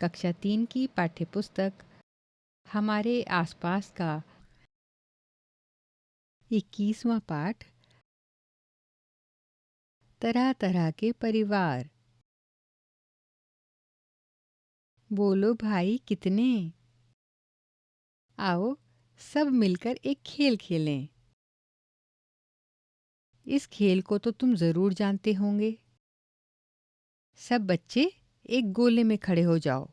कक्षा 3 की पाठ्यपुस्तक हमारे आसपास का 21वां पाठ, तरह तरह के परिवार। बोलो भाई कितने। आओ सब मिलकर एक खेल खेलें। इस खेल को तो तुम ज़रूर जानते होंगे। सब बच्चे एक गोले में खड़े हो जाओ।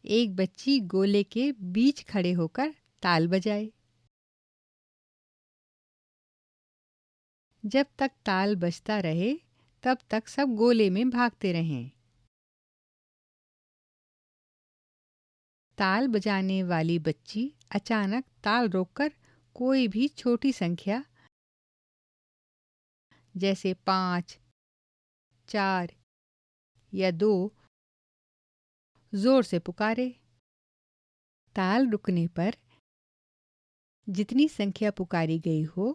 एक बच्ची गोले के बीच खड़े होकर ताल बजाए। जब तक ताल बजता रहे तब तक सब गोले में भागते रहें। ताल बजाने वाली बच्ची अचानक ताल रोककर कोई भी छोटी संख्या जैसे 5, 4 या 2 जोर से पुकारे। ताल रुकने पर जितनी संख्या पुकारी गई हो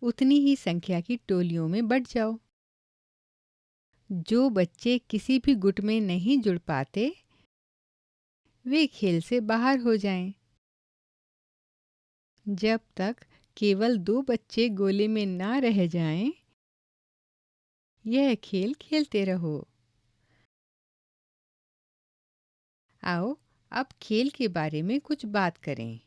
उतनी ही संख्या की टोलियों में बंट जाओ। जो बच्चे किसी भी गुट में नहीं जुड़ पाते वे खेल से बाहर हो जाएं। जब तक केवल 2 बच्चे गोले में ना रह जाएं, यह खेल खेलते रहो। आओ अब खेल के बारे में कुछ बात करें।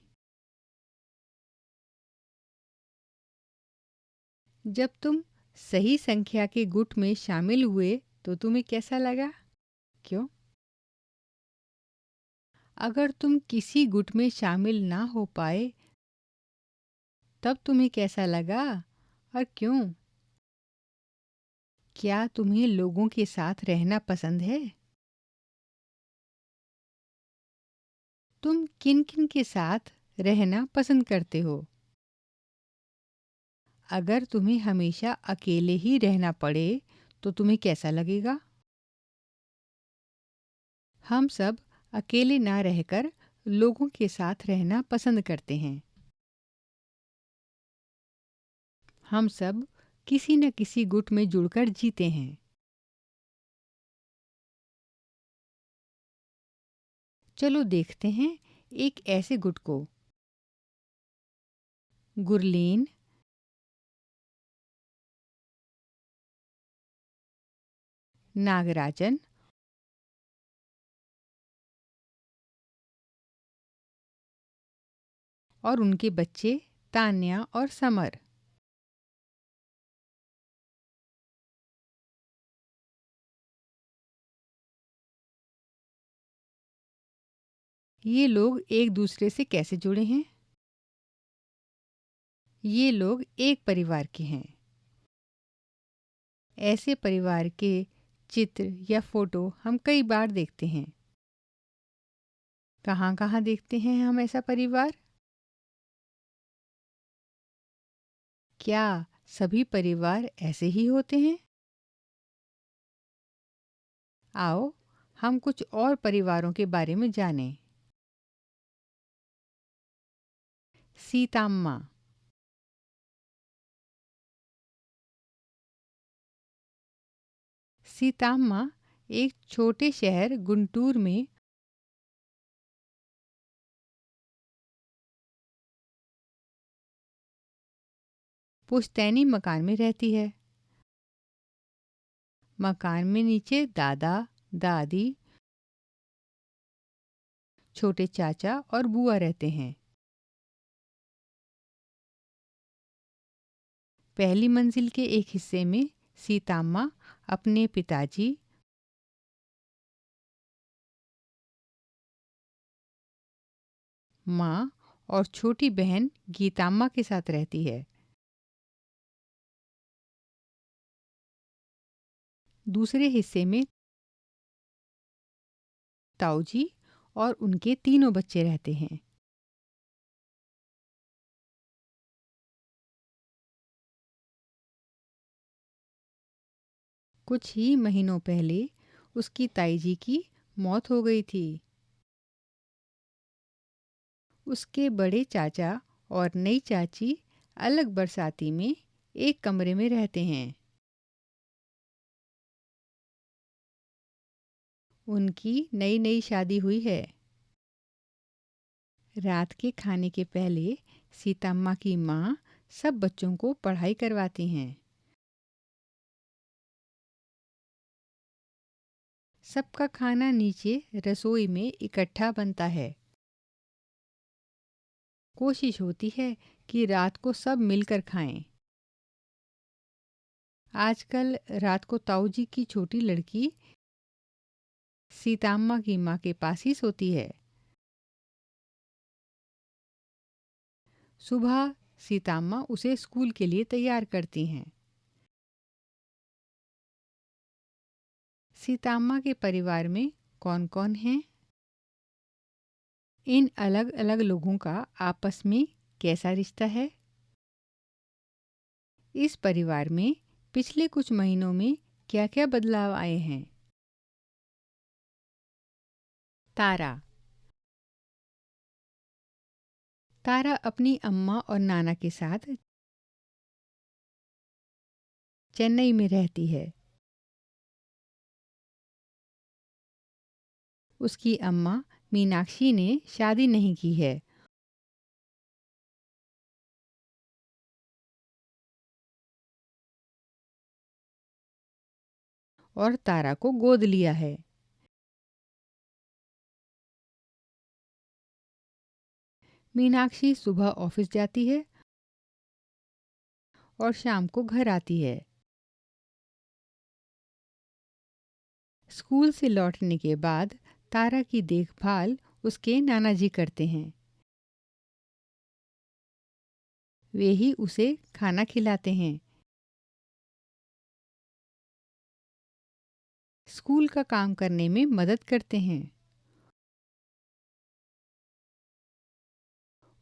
जब तुम सही संख्या के गुट में शामिल हुए तो तुम्हें कैसा लगा? क्यों? अगर तुम किसी गुट में शामिल ना हो पाए तब तुम्हें कैसा लगा और क्यों? क्या तुम्हें लोगों के साथ रहना पसंद है? तुम किन-किन के साथ रहना पसंद करते हो? अगर तुम्हें हमेशा अकेले ही रहना पड़े तो तुम्हें कैसा लगेगा? हम सब अकेले ना रहकर लोगों के साथ रहना पसंद करते हैं। हम सब किसी न किसी गुट में जुड़कर जीते हैं। चलो देखते हैं एक ऐसे गुट को। गुरलीन, नागराजन और उनके बच्चे तान्या और समर। ये लोग एक दूसरे से कैसे जुड़े हैं? ये लोग एक परिवार के हैं। ऐसे परिवार के चित्र या फोटो हम कई बार देखते हैं। कहाँ-कहाँ देखते हैं हम ऐसा परिवार? क्या सभी परिवार ऐसे ही होते हैं? आओ हम कुछ और परिवारों के बारे में जानें। सीताम्मा। सीताम्मा एक छोटे शहर गुंटूर में पुश्तैनी मकान में रहती है। मकान में नीचे दादा, दादी, छोटे चाचा और बुआ रहते हैं। पहली मंजिल के एक हिस्से में सीताम्मा अपने पिताजी, माँ और छोटी बहन गीताम्मा के साथ रहती है। दूसरे हिस्से में ताऊजी और उनके तीनों बच्चे रहते हैं। कुछ ही महीनों पहले उसकी ताई जी की मौत हो गई थी। उसके बड़े चाचा और नई चाची अलग बरसाती में एक कमरे में रहते हैं। उनकी नई नई शादी हुई है। रात के खाने के पहले सीतम्मा की माँ सब बच्चों को पढ़ाई करवाती हैं। सबका खाना नीचे रसोई में इकट्ठा बनता है। कोशिश होती है कि रात को सब मिलकर खाएं। आजकल रात को ताऊ जी की छोटी लड़की सीताम्मा की माँ के पास ही सोती है। सुबह सीताम्मा उसे स्कूल के लिए तैयार करती हैं। सीताम्मा के परिवार में कौन-कौन हैं? इन अलग-अलग लोगों का आपस में कैसा रिश्ता है? इस परिवार में पिछले कुछ महीनों में क्या-क्या बदलाव आए हैं? तारा तारा अपनी अम्मा और नाना के साथ चेन्नई में रहती है। उसकी अम्मा मीनाक्षी ने शादी नहीं की है और तारा को गोद लिया है। मीनाक्षी सुबह ऑफिस जाती है और शाम को घर आती है। स्कूल से लौटने के बाद तारा की देखभाल उसके नाना जी करते हैं। वे ही उसे खाना खिलाते हैं। स्कूल का काम करने में मदद करते हैं।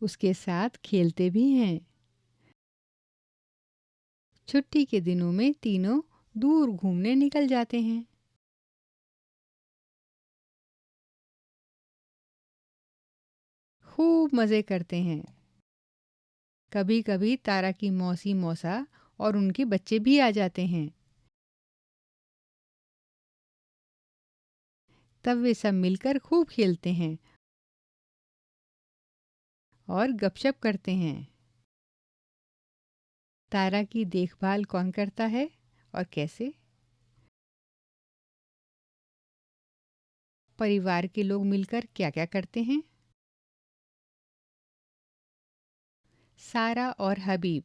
उसके साथ खेलते भी हैं। छुट्टी के दिनों में तीनों दूर घूमने निकल जाते हैं। खूब मज़े करते हैं। कभी-कभी तारा की मौसी मौसा और उनके बच्चे भी आ जाते हैं। तब वे सब मिलकर खूब खेलते हैं और गपशप करते हैं। तारा की देखभाल कौन करता है और कैसे? परिवार के लोग मिलकर क्या-क्या करते हैं? सारा और हबीब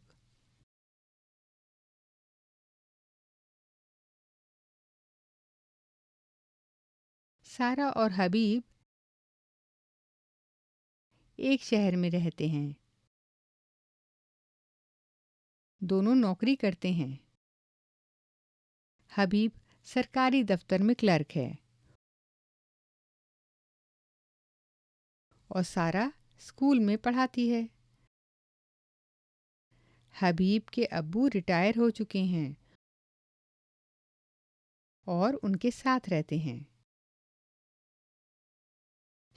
सारा और हबीब एक शहर में रहते हैं। दोनों नौकरी करते हैं। हबीब सरकारी दफ्तर में क्लर्क है और सारा स्कूल में पढ़ाती है। हबीब के अब्बू रिटायर हो चुके हैं और उनके साथ रहते हैं।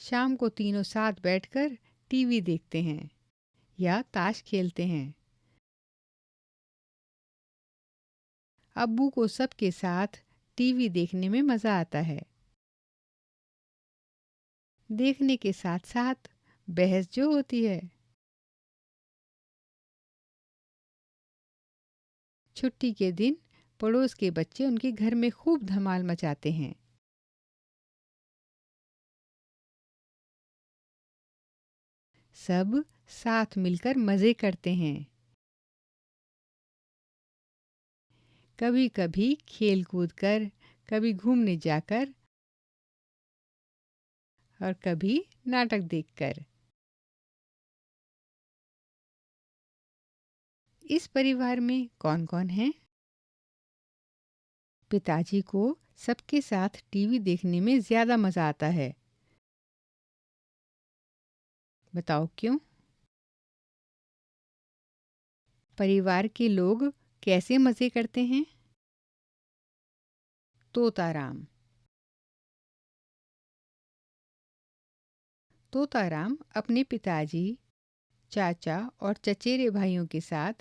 शाम को तीनों साथ बैठकर टीवी देखते हैं या ताश खेलते हैं। अब्बू को सबके साथ टीवी देखने में मज़ा आता है। देखने के साथ साथ बहस जो होती है। छुट्टी के दिन पड़ोस के बच्चे उनके घर में खूब धमाल मचाते हैं। सब साथ मिलकर मज़े करते हैं। कभी कभी खेल कूद कर, कभी घूमने जाकर और कभी नाटक देखकर। इस परिवार में कौन-कौन है? पिताजी को सबके साथ टीवी देखने में ज़्यादा मज़ा आता है। बताओ क्यों? परिवार के लोग कैसे मज़े करते हैं? तोताराम तोताराम अपने पिताजी, चाचा और चचेरे भाइयों के साथ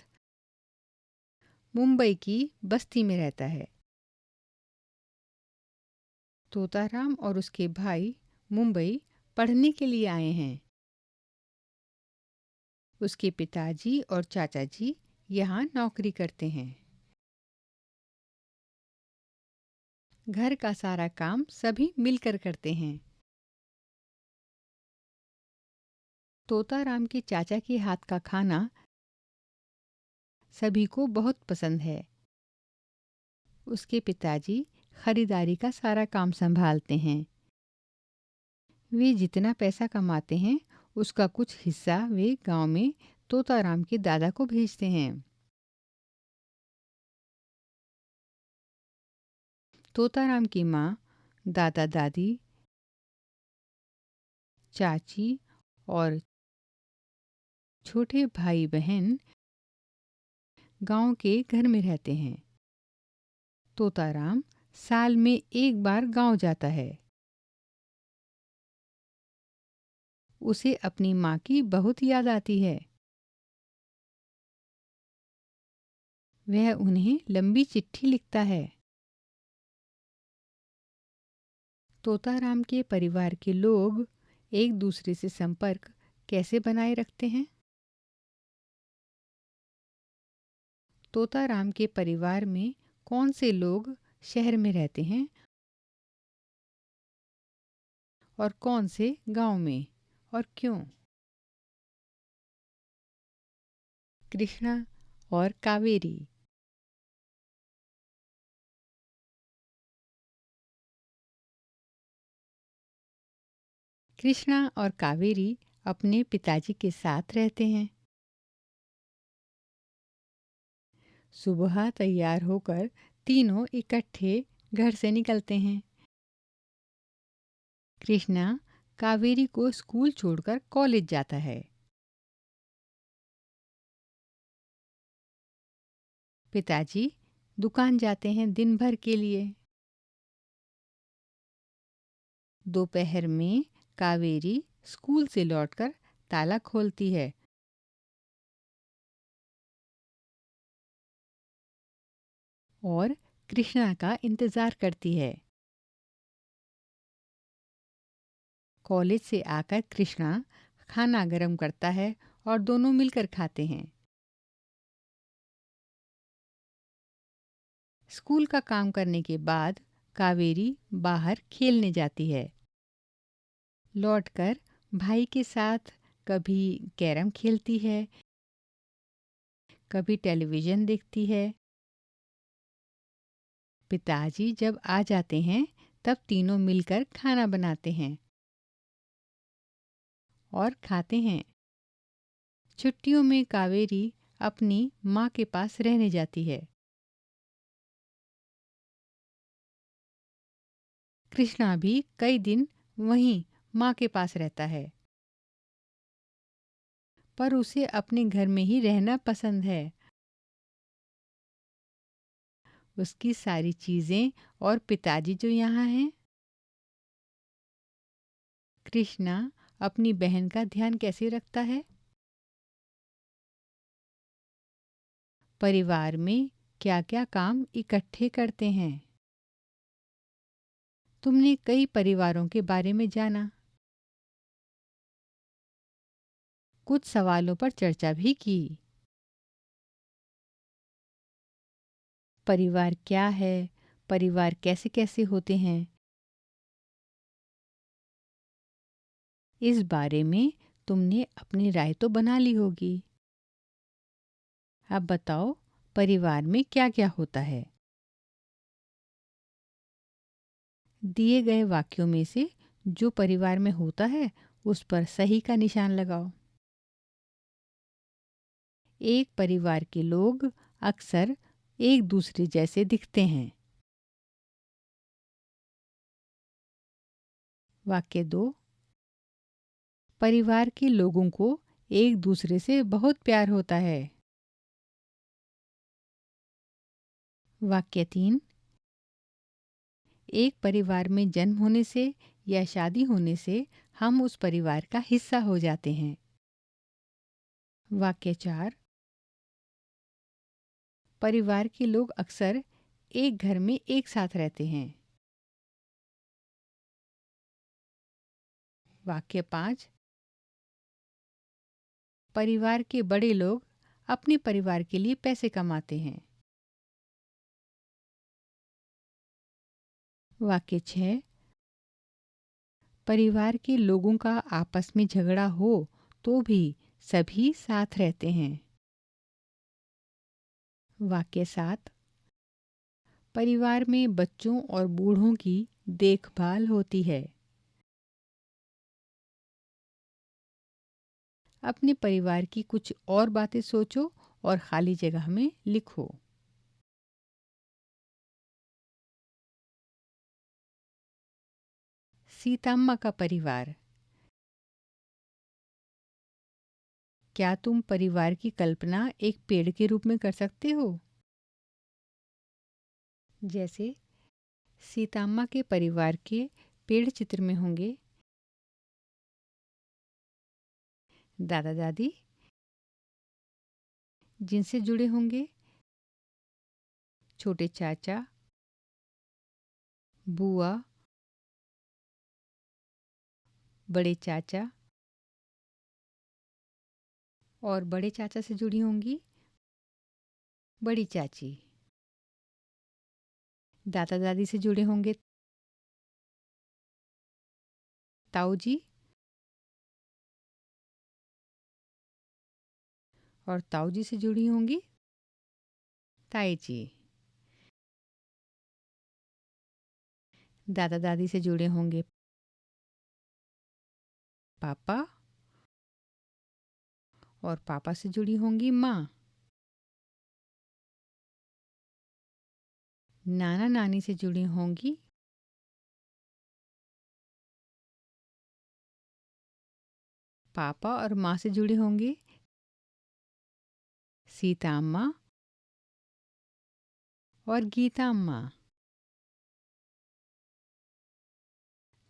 मुंबई की बस्ती में रहता है। तोताराम और उसके भाई मुंबई पढ़ने के लिए आए हैं। उसके पिताजी और चाचा जी यहाँ नौकरी करते हैं। घर का सारा काम सभी मिलकर करते हैं। तोताराम के चाचा के हाथ का खाना सभी को बहुत पसंद है। उसके पिताजी खरीदारी का सारा काम संभालते हैं। वे जितना पैसा कमाते हैं उसका कुछ हिस्सा वे गांव में तोताराम के दादा को भेजते हैं। तोताराम की माँ, दादा दादी, चाची और छोटे भाई बहन गांव के घर में रहते हैं। तोताराम साल में एक बार गांव जाता है। उसे अपनी माँ की बहुत याद आती है। वह उन्हें लंबी चिट्ठी लिखता है। तोताराम के परिवार के लोग एक दूसरे से संपर्क कैसे बनाए रखते हैं? तोताराम के परिवार में कौन से लोग शहर में रहते हैं और कौन से गांव में, और क्यों? कृष्णा और कावेरी। कृष्णा और कावेरी अपने पिताजी के साथ रहते हैं। सुबह तैयार होकर तीनों इकट्ठे घर से निकलते हैं। कृष्णा कावेरी को स्कूल छोड़कर कॉलेज जाता है। पिताजी दुकान जाते हैं दिन भर के लिए। दोपहर में कावेरी स्कूल से लौटकर ताला खोलती है और कृष्णा का इंतजार करती है। कॉलेज से आकर कृष्णा खाना गरम करता है और दोनों मिलकर खाते हैं। स्कूल का काम करने के बाद कावेरी बाहर खेलने जाती है। लौटकर भाई के साथ कभी कैरम खेलती है, कभी टेलीविज़न देखती है। पिताजी जब आ जाते हैं तब तीनों मिलकर खाना बनाते हैं और खाते हैं। छुट्टियों में कावेरी अपनी माँ के पास रहने जाती है। कृष्णा भी कई दिन वहीं माँ के पास रहता है, पर उसे अपने घर में ही रहना पसंद है। उसकी सारी चीज़ें और पिताजी जो यहाँ हैं। कृष्णा अपनी बहन का ध्यान कैसे रखता है? परिवार में क्या-क्या काम इकट्ठे करते हैं? तुमने कई परिवारों के बारे में जाना। कुछ सवालों पर चर्चा भी की। परिवार क्या है? परिवार कैसे-कैसे होते हैं? इस बारे में तुमने अपनी राय तो बना ली होगी। अब बताओ, परिवार में क्या-क्या होता है? दिए गए वाक्यों में से जो परिवार में होता है उस पर सही का निशान लगाओ। एक परिवार के लोग अक्सर एक दूसरे जैसे दिखते हैं। वाक्य 2, परिवार के लोगों को एक दूसरे से बहुत प्यार होता है। वाक्य 3, एक परिवार में जन्म होने से या शादी होने से हम उस परिवार का हिस्सा हो जाते हैं। वाक्य 4, परिवार के लोग अक्सर एक घर में एक साथ रहते हैं। वाक्य 5। परिवार के बड़े लोग अपने परिवार के लिए पैसे कमाते हैं। वाक्य 6। परिवार के लोगों का आपस में झगड़ा हो तो भी सभी साथ रहते हैं। वाक्य 7। परिवार में बच्चों और बूढ़ों की देखभाल होती है। अपने परिवार की कुछ और बातें सोचो और खाली जगह में लिखो। सीतम्मा का परिवार। क्या तुम परिवार की कल्पना एक पेड़ के रूप में कर सकते हो? जैसे सीतम्मा के परिवार के पेड़ चित्र में होंगे दादा दादी, जिनसे जुड़े होंगे छोटे चाचा, बुआ, बड़े चाचा, और बड़े चाचा से जुड़ी होंगी बड़ी चाची। दादा दादी से जुड़े होंगे ताऊ जी, और ताऊ जी से जुड़ी होंगी ताई जी। दादा दादी से जुड़े होंगे पापा, और पापा से जुड़ी होंगी माँ। नाना नानी से जुड़ी होंगी पापा, और माँ से जुड़ी होंगी सीता अम्मा और गीता अम्मा।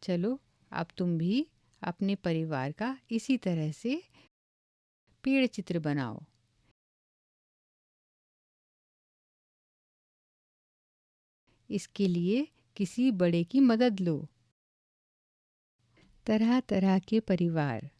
चलो, अब तुम भी अपने परिवार का इसी तरह से पेड़ चित्र बनाओ। इसके लिए किसी बड़े की मदद लो। तरह तरह के परिवार।